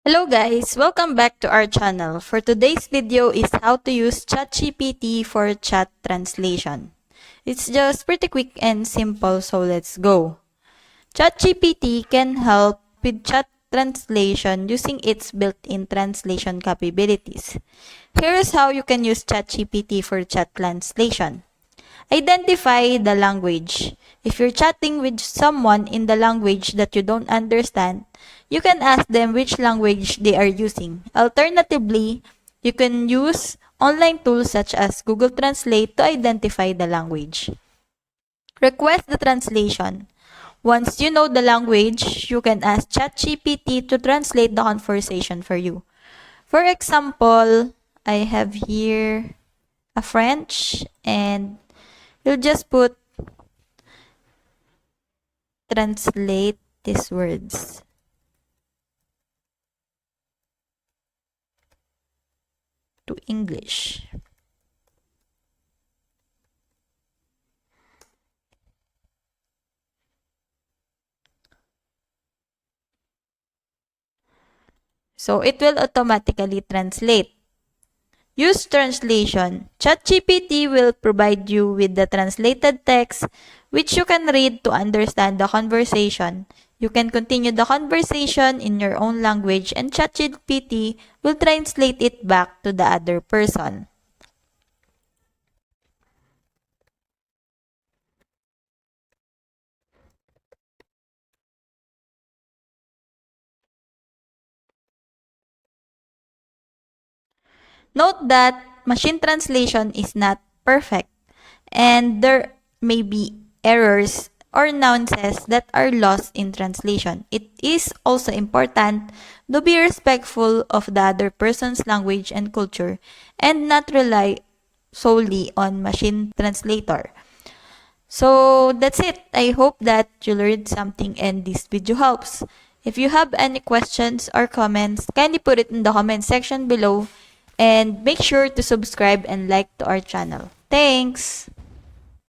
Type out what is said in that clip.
Hello guys, welcome back to our channel. For today's video is how to use ChatGPT for chat translation. It's just pretty quick and simple, so let's go. ChatGPT can help with chat translation using its built-in translation capabilities. Here's how you can use ChatGPT for chat translation. Identify the language. If you're chatting with someone in the language that you don't understand, you can ask them which language they are using. Alternatively, you can use online tools such as Google Translate to identify the language. Request the translation. Once you know the language, you can ask ChatGPT to translate the conversation for you. For example, I have here a French and you'll just put translate these words. To English. So it will automatically translate. Use translation. ChatGPT will provide you with the translated text which you can read to understand the conversation. You can continue the conversation in your own language and ChatGPT will translate it back to the other person. Note that machine translation is not perfect and there may be errors or nuances that are lost in translation. It is also important to be respectful of the other person's language and culture and not rely solely on machine translator. So that's it. I hope that you learned something and this video helps. If you have any questions or comments, kindly put it in the comment section below and make sure to subscribe and like to our channel. Thanks!